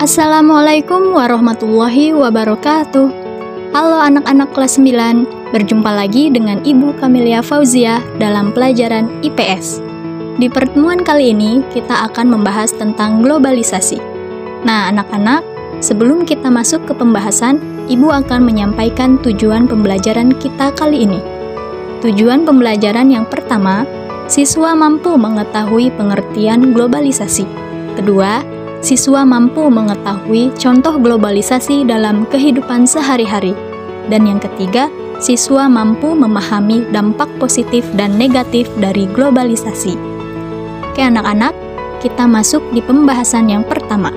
Assalamualaikum warahmatullahi wabarakatuh. Halo anak-anak kelas 9, berjumpa lagi dengan Ibu Kamelia Fauziah dalam pelajaran IPS. Di pertemuan kali ini, kita akan membahas tentang globalisasi. Nah, anak-anak, sebelum kita masuk ke pembahasan, Ibu akan menyampaikan tujuan pembelajaran kita kali ini. Tujuan pembelajaran yang pertama, siswa mampu mengetahui pengertian globalisasi. Kedua, siswa mampu mengetahui contoh globalisasi dalam kehidupan sehari-hari. Dan yang ketiga, siswa mampu memahami dampak positif dan negatif dari globalisasi. Oke anak-anak, kita masuk di pembahasan yang pertama.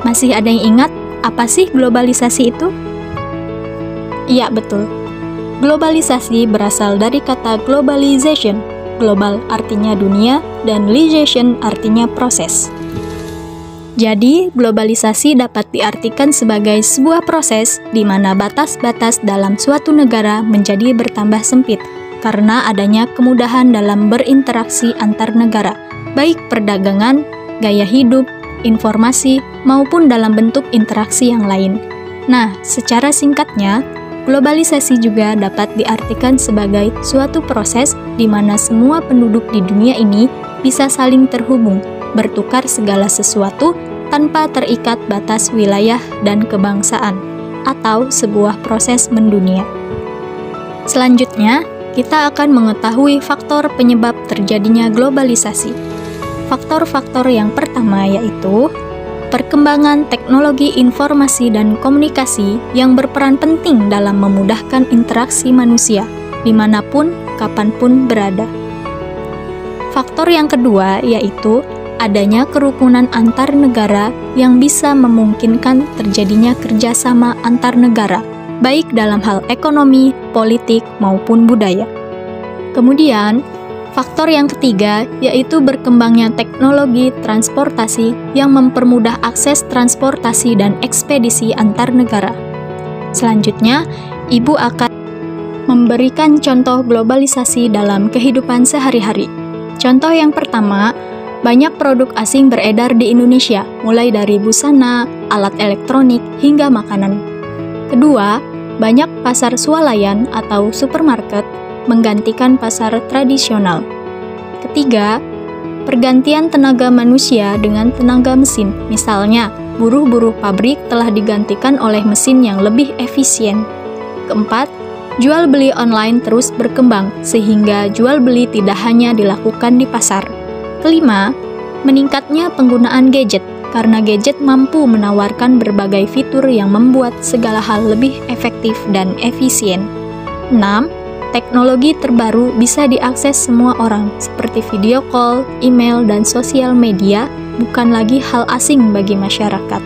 Masih ada yang ingat apa sih globalisasi itu? Iya, betul. Globalisasi berasal dari kata globalization. Global artinya dunia dan lisation artinya proses. Jadi, globalisasi dapat diartikan sebagai sebuah proses di mana batas-batas dalam suatu negara menjadi bertambah sempit karena adanya kemudahan dalam berinteraksi antar negara, baik perdagangan, gaya hidup, informasi, maupun dalam bentuk interaksi yang lain. Nah, secara singkatnya, globalisasi juga dapat diartikan sebagai suatu proses di mana semua penduduk di dunia ini bisa saling terhubung, bertukar segala sesuatu tanpa terikat batas wilayah dan kebangsaan, atau sebuah proses mendunia. Selanjutnya, kita akan mengetahui faktor penyebab terjadinya globalisasi. Faktor-faktor yang pertama yaitu perkembangan teknologi informasi dan komunikasi yang berperan penting dalam memudahkan interaksi manusia, dimanapun, kapanpun berada. Faktor yang kedua yaitu adanya kerukunan antar negara yang bisa memungkinkan terjadinya kerjasama antar negara, baik dalam hal ekonomi, politik, maupun budaya. Kemudian, faktor yang ketiga yaitu berkembangnya teknologi transportasi yang mempermudah akses transportasi dan ekspedisi antar negara. Selanjutnya, Ibu akan memberikan contoh globalisasi dalam kehidupan sehari-hari. Contoh yang pertama, banyak produk asing beredar di Indonesia, mulai dari busana, alat elektronik, hingga makanan. Kedua, banyak pasar swalayan atau supermarket menggantikan pasar tradisional. Ketiga, pergantian tenaga manusia dengan tenaga mesin. Misalnya, buruh-buruh pabrik telah digantikan oleh mesin yang lebih efisien. Keempat, jual beli online terus berkembang, sehingga jual beli tidak hanya dilakukan di pasar. Kelima, meningkatnya penggunaan gadget, karena gadget mampu menawarkan berbagai fitur yang membuat segala hal lebih efektif dan efisien. 6. Teknologi terbaru bisa diakses semua orang, seperti video call, email, dan sosial media, bukan lagi hal asing bagi masyarakat.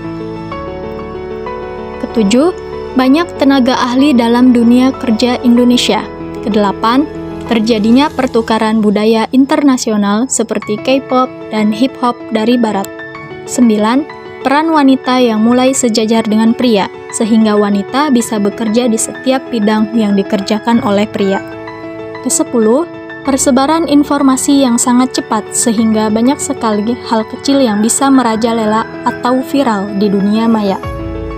Ketujuh, banyak tenaga ahli dalam dunia kerja Indonesia. Kedelapan, terjadinya pertukaran budaya internasional seperti K-pop dan hip-hop dari barat. 9. Peran wanita yang mulai sejajar dengan pria, sehingga wanita bisa bekerja di setiap bidang yang dikerjakan oleh pria. Ke-10. Persebaran informasi yang sangat cepat, sehingga banyak sekali hal kecil yang bisa merajalela atau viral di dunia maya.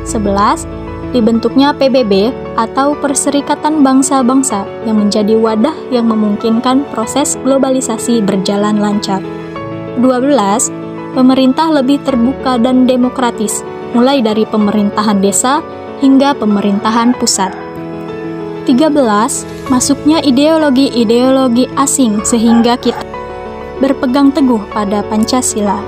11. Dibentuknya PBB atau Perserikatan Bangsa-Bangsa yang menjadi wadah yang memungkinkan proses globalisasi berjalan lancar. 12. Pemerintah lebih terbuka dan demokratis, mulai dari pemerintahan desa hingga pemerintahan pusat. 13. Masuknya ideologi-ideologi asing sehingga kita berpegang teguh pada Pancasila.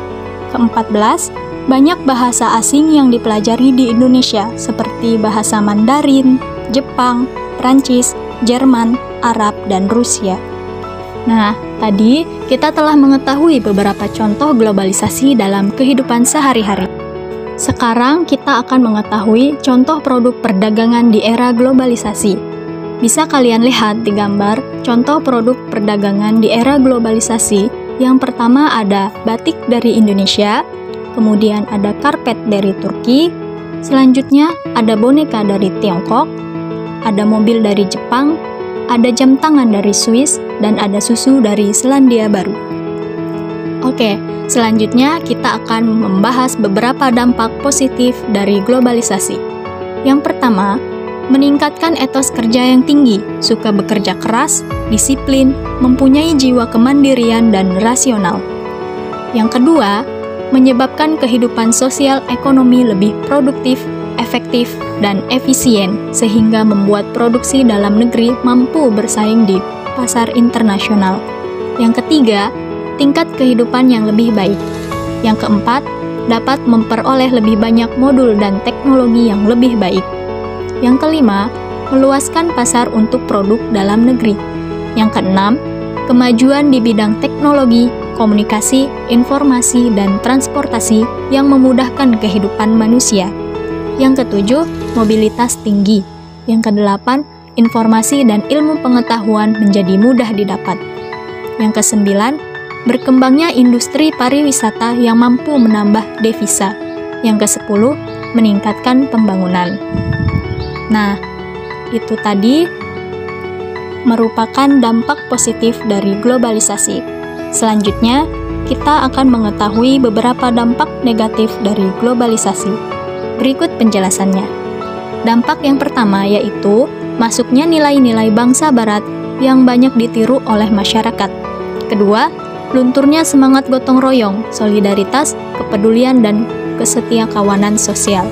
Ke-14. Banyak bahasa asing yang dipelajari di Indonesia, seperti bahasa Mandarin, Jepang, Prancis, Jerman, Arab, dan Rusia. Nah, tadi kita telah mengetahui beberapa contoh globalisasi dalam kehidupan sehari-hari. Sekarang kita akan mengetahui contoh produk perdagangan di era globalisasi. Bisa kalian lihat di gambar contoh produk perdagangan di era globalisasi. Yang pertama ada batik dari Indonesia, kemudian ada karpet dari Turki, selanjutnya ada boneka dari Tiongkok, ada mobil dari Jepang, ada jam tangan dari Swiss, dan ada susu dari Selandia Baru. Oke, Selanjutnya, kita akan membahas beberapa dampak positif dari globalisasi. Yang pertama, meningkatkan etos kerja yang tinggi, suka bekerja keras, disiplin, mempunyai jiwa kemandirian dan rasional. Yang kedua, menyebabkan kehidupan sosial ekonomi lebih produktif, efektif, dan efisien, sehingga membuat produksi dalam negeri mampu bersaing di pasar internasional. Yang ketiga, tingkat kehidupan yang lebih baik. Yang keempat, dapat memperoleh lebih banyak modul dan teknologi yang lebih baik. Yang kelima, meluaskan pasar untuk produk dalam negeri. Yang keenam, kemajuan di bidang teknologi, komunikasi, informasi, dan transportasi yang memudahkan kehidupan manusia. Yang ketujuh, mobilitas tinggi. Yang kedelapan, informasi dan ilmu pengetahuan menjadi mudah didapat. Yang kesembilan, berkembangnya industri pariwisata yang mampu menambah devisa. Yang kesepuluh, meningkatkan pembangunan. Nah, itu tadi merupakan dampak positif dari globalisasi. Selanjutnya, kita akan mengetahui beberapa dampak negatif dari globalisasi. Berikut penjelasannya. Dampak yang pertama yaitu masuknya nilai-nilai bangsa barat yang banyak ditiru oleh masyarakat. Kedua, lunturnya semangat gotong royong, solidaritas, kepedulian, dan kesetiakawanan sosial.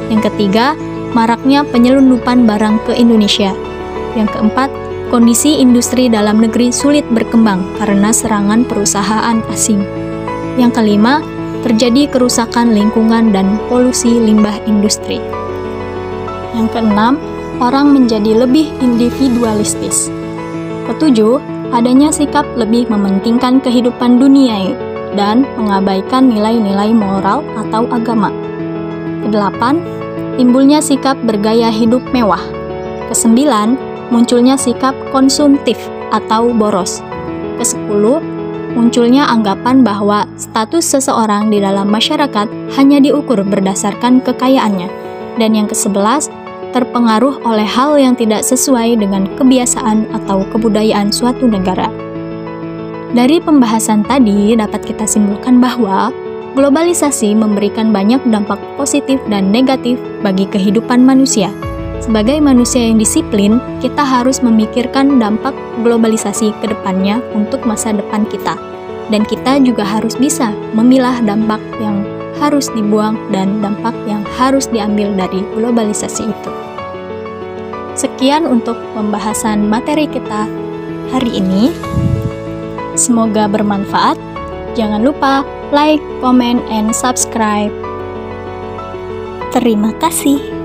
Yang ketiga, maraknya penyelundupan barang ke Indonesia. Yang keempat, kondisi industri dalam negeri sulit berkembang karena serangan perusahaan asing. Yang kelima, terjadi kerusakan lingkungan dan polusi limbah industri. Yang keenam, orang menjadi lebih individualistis. Ketujuh, adanya sikap lebih mementingkan kehidupan duniawi dan mengabaikan nilai-nilai moral atau agama. Kedelapan, timbulnya sikap bergaya hidup mewah. Kesembilan, munculnya sikap konsumtif atau boros. Kesepuluh, munculnya anggapan bahwa status seseorang di dalam masyarakat hanya diukur berdasarkan kekayaannya. Dan yang kesebelas, terpengaruh oleh hal yang tidak sesuai dengan kebiasaan atau kebudayaan suatu negara. Dari pembahasan tadi dapat kita simpulkan bahwa globalisasi memberikan banyak dampak positif dan negatif bagi kehidupan manusia. Sebagai manusia yang disiplin, kita harus memikirkan dampak globalisasi ke depannya untuk masa depan kita. Dan kita juga harus bisa memilah dampak yang harus dibuang dan dampak yang harus diambil dari globalisasi itu. Sekian untuk pembahasan materi kita hari ini. Semoga bermanfaat. Jangan lupa like, comment, and subscribe. Terima kasih.